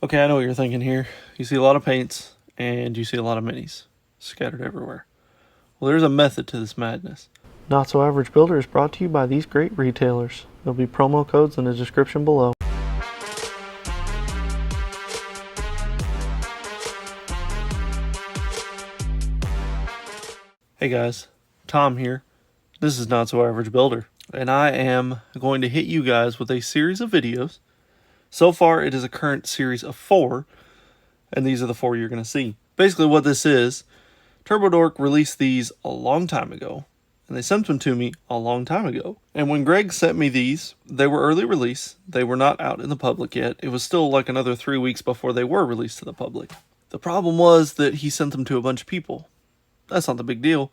Okay, I know what you're thinking here. You see a lot of paints, and you see a lot of minis scattered everywhere. Well, there's a method to this madness. Not So Average Builder is brought to you by these great retailers. There'll be promo codes in the description below. Hey guys, Tom here. This is Not So Average Builder, and I am going to hit you guys with a series of videos. So far, it is a current series of 4, and these are the 4 you're going to see. Basically what this is, TurboDork released these a long time ago, and they sent them to me a long time ago. And when Greg sent me these, they were early release. They were not out in the public yet. It was still like another 3 weeks before they were released to the public. The problem was that he sent them to a bunch of people. That's not the big deal.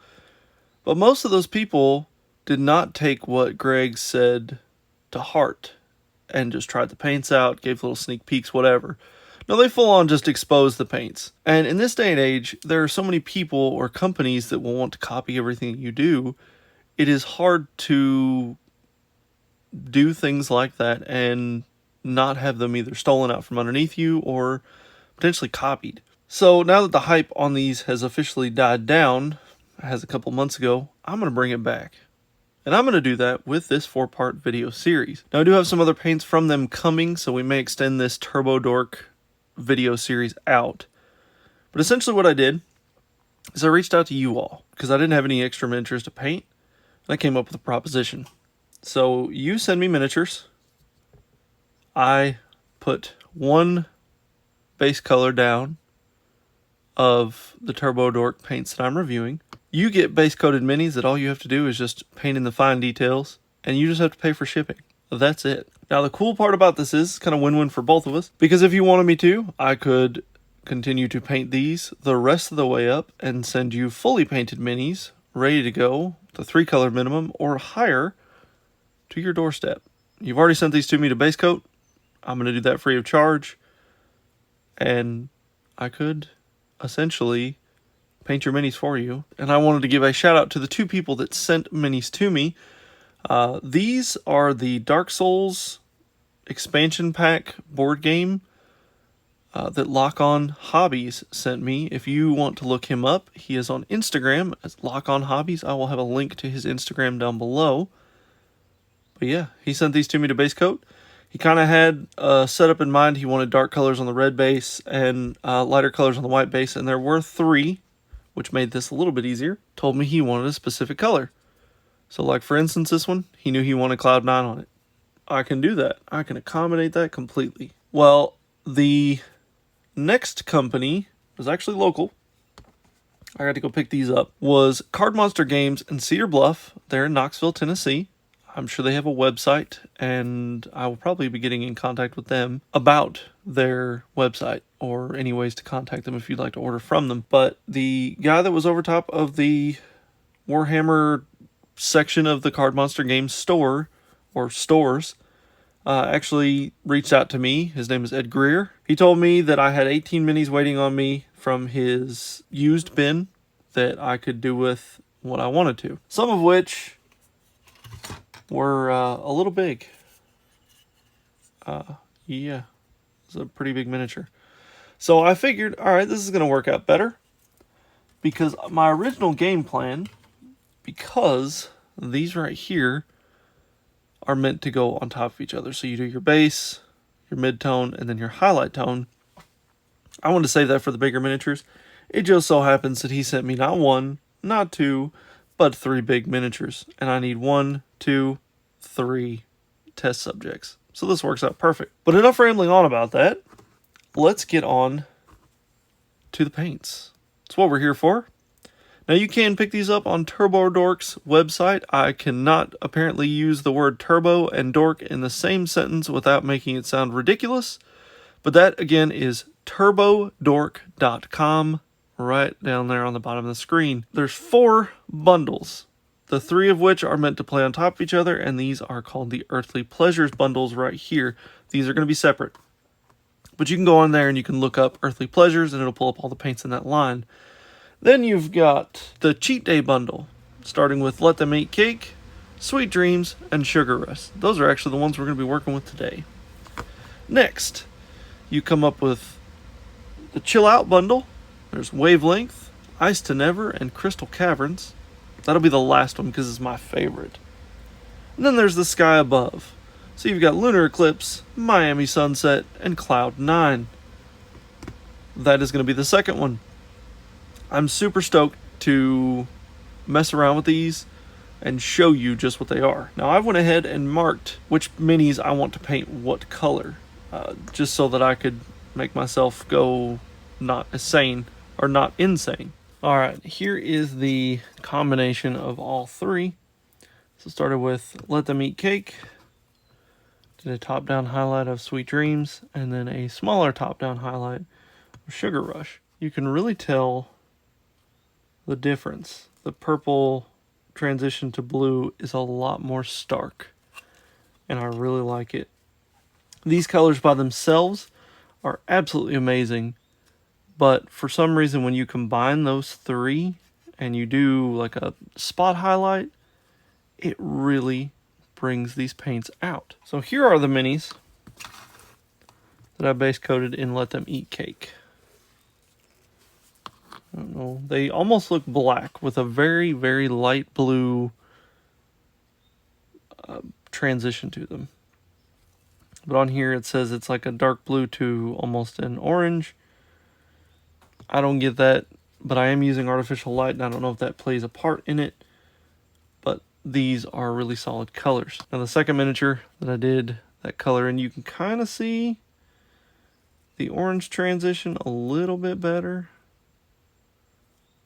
But most of those people did not take what Greg said to heart and just tried the paints out, gave little sneak peeks, whatever. No, they full on just exposed the paints. And in this day and age, there are so many people or companies that will want to copy everything you do. It is hard to do things like that and not have them either stolen out from underneath you or potentially copied. So now that the hype on these has officially died down, as a couple months ago, I'm going to bring it back. And I'm going to do that with this 4-part video series. Now I do have some other paints from them coming, so we may extend this TurboDork video series out. But essentially what I did is I reached out to you all because I didn't have any extra miniatures to paint, and I came up with a proposition. So you send me miniatures. I put one base color down of the TurboDork paints that I'm reviewing. You get base coated minis that all you have to do is just paint in the fine details, and you just have to pay for shipping. That's it. Now the cool part about this is kind of win-win for both of us, because if you wanted me to, I could continue to paint these the rest of the way up and send you fully painted minis ready to go, the 3-color minimum or higher, to your doorstep. You've already sent these to me to base coat. I'm going to do that free of charge, and I could essentially paint your minis for you. And I wanted to give a shout out to the 2 people that sent minis to me. These are the Dark Souls expansion pack board game that lockonhobbies sent me. If you want to look him up, he is on Instagram as lockonhobbies. I will have a link to his Instagram down below. But yeah, he sent these to me to base coat. He kind of had a setup in mind. He wanted dark colors on the red base and lighter colors on the white base, and there were 3, which made this a little bit easier. Told me he wanted a specific color. So like for instance this one, he knew he wanted Cloud 9 on it. I can do that. I can accommodate that completely. Well, the next company was actually local. I got to go pick these up. Was Card Monster Games in Cedar Bluff. They're in Knoxville, Tennessee. I'm sure they have a website, and I will probably be getting in contact with them about their website or any ways to contact them if you'd like to order from them. But the guy that was over top of the Warhammer section of the Card Monster Games store or stores actually reached out to me. His name is Ed Greer. He told me that I had 18 minis waiting on me from his used bin that I could do with what I wanted to. Some of which were a little big. Yeah, it's a pretty big miniature. So I figured, all right, this is going to work out better, because my original game plan, because these right here are meant to go on top of each other. So you do your base, your mid-tone, and then your highlight tone. I wanted to save that for the bigger miniatures. It just so happens that he sent me not 1, not 2, but 3 big miniatures. And I need 1, 2, 3 test subjects. So this works out perfect. But enough rambling on about that. Let's get on to the paints. That's what we're here for. Now you can pick these up on TurboDork's website. I cannot apparently use the word turbo and dork in the same sentence without making it sound ridiculous. But that again is turbodork.com, right down there on the bottom of the screen. There's 4 bundles, the 3 of which are meant to play on top of each other, and these are called the Earthly Pleasures bundles right here. These are going to be separate. But you can go on there and you can look up Earthly Pleasures and it'll pull up all the paints in that line. Then you've got the Cheat Day Bundle, starting with Let Them Eat Cake, Sweet Dreams, and Sugar Rush. Those are actually the ones we're going to be working with today. Next, you come up with the Chill Out Bundle. There's Wavelength, Ice to Never, and Crystal Caverns. That'll be the last one because it's my favorite. And then there's the Sky Above. So you've got Lunar Eclipse, Miami Sunset, and Cloud 9. That is going to be the second one. I'm super stoked to mess around with these and show you just what they are. Now I went ahead and marked which minis I want to paint what color, just so that I could make myself go not insane or not insane. Alright, here is the combination of all three. So started with Let Them Eat Cake, did a top-down highlight of Sweet Dreams, and then a smaller top-down highlight of Sugar Rush. You can really tell the difference. The purple transition to blue is a lot more stark, and I really like it. These colors by themselves are absolutely amazing, but for some reason when you combine those three and you do like a spot highlight, it really brings these paints out. So here are the minis that I base coated in Let Them Eat Cake. I don't know, they almost look black with a very, very light blue transition to them. But on here it says it's like a dark blue to almost an orange. I don't get that, but I am using artificial light and I don't know if that plays a part in it. But these are really solid colors. Now the second miniature that I did that color, and you can kind of see the orange transition a little bit better,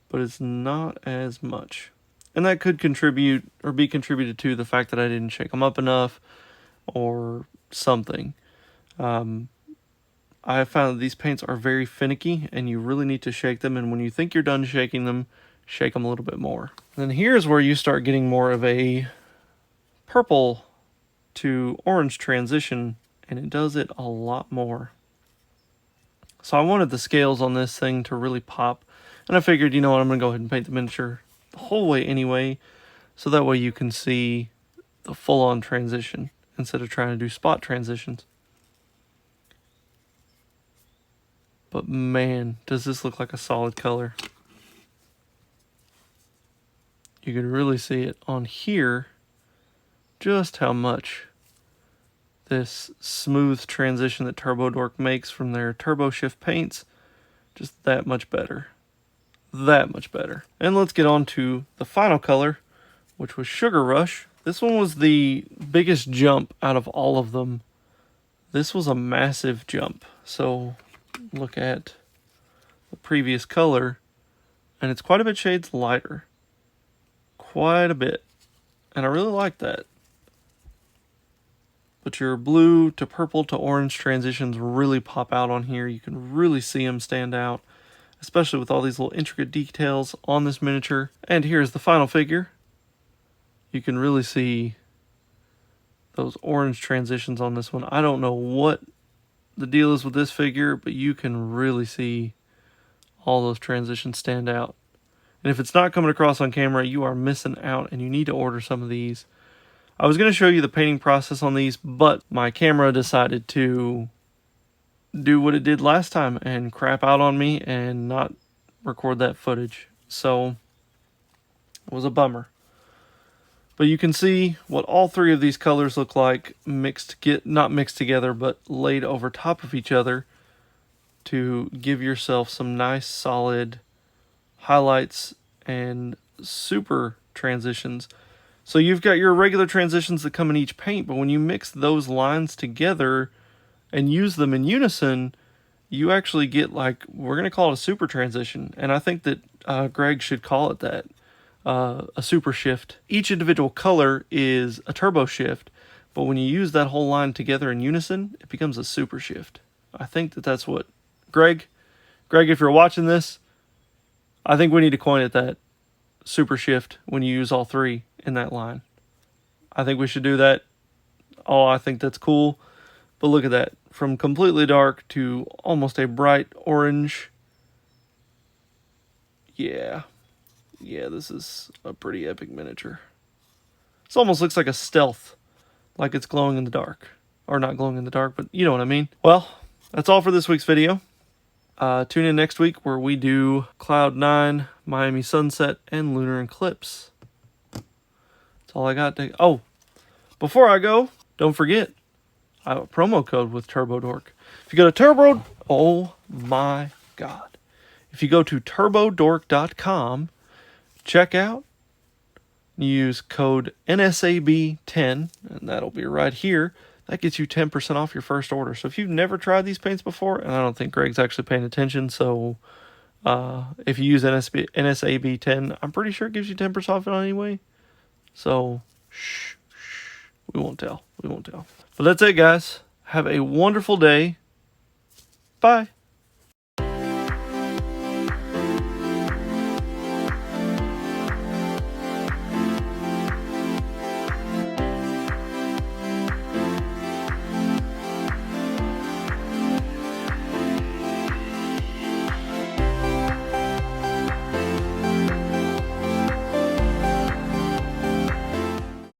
but it's not as much. And that could contribute or be contributed to the fact that I didn't shake them up enough or something. I have found that these paints are very finicky and you really need to shake them, and when you think you're done shaking them, shake them a little bit more. And then here's where you start getting more of a purple to orange transition, and it does it a lot more. So I wanted the scales on this thing to really pop, and I figured, you know what, I'm going to go ahead and paint the miniature the whole way anyway, so that way you can see the full-on transition instead of trying to do spot transitions. But man, does this look like a solid color. You can really see it on here, just how much this smooth transition that TurboDork makes from their Turbo Shift paints, just that much better. That much better. And let's get on to the final color, which was Sugar Rush. This one was the biggest jump out of all of them. This was a massive jump. So look at the previous color, and it's quite a bit shades lighter. Quite a bit. And I really like that. But your blue to purple to orange transitions really pop out on here. You can really see them stand out, especially with all these little intricate details on this miniature. And here's the final figure. You can really see those orange transitions on this one. I don't know what the deal is with this figure, but you can really see all those transitions stand out. And if it's not coming across on camera, you are missing out, and you need to order some of these. I was going to show you the painting process on these, but my camera decided to do what it did last time and crap out on me and not record that footage. So it was a bummer. But you can see what all three of these colors look like not mixed together, but laid over top of each other to give yourself some nice solid highlights and super transitions. So you've got your regular transitions that come in each paint, but when you mix those lines together and use them in unison, you actually get, like, we're going to call it a super transition. And I think that Greg should call it that. A super shift. Each individual color is a turbo shift, but when you use that whole line together in unison, it becomes a super shift. I think that that's what Greg, if you're watching this, I think we need to coin it that, super shift, when you use all three in that line. I think we should do that. Oh, I think that's cool. But look at that, from completely dark to almost a bright orange. Yeah, this is a pretty epic miniature. This almost looks like a stealth, like it's glowing in the dark. Or not glowing in the dark, but you know what I mean. Well, That's all for this week's video. Tune in next week where we do Cloud 9, Miami Sunset, and Lunar Eclipse. That's all I got. Oh, before I go, don't forget, I have a promo code with TurboDork. If you go to oh my God. If you go to turbodork.com, check out, use code NSAB10, and that'll be right here. That gets you 10% off your first order. So if you've never tried these paints before, and I don't think Greg's actually paying attention, so if you use NSAB10, I'm pretty sure it gives you 10% off it anyway. So, shh, we won't tell. We won't tell. But that's it, guys. Have a wonderful day. Bye.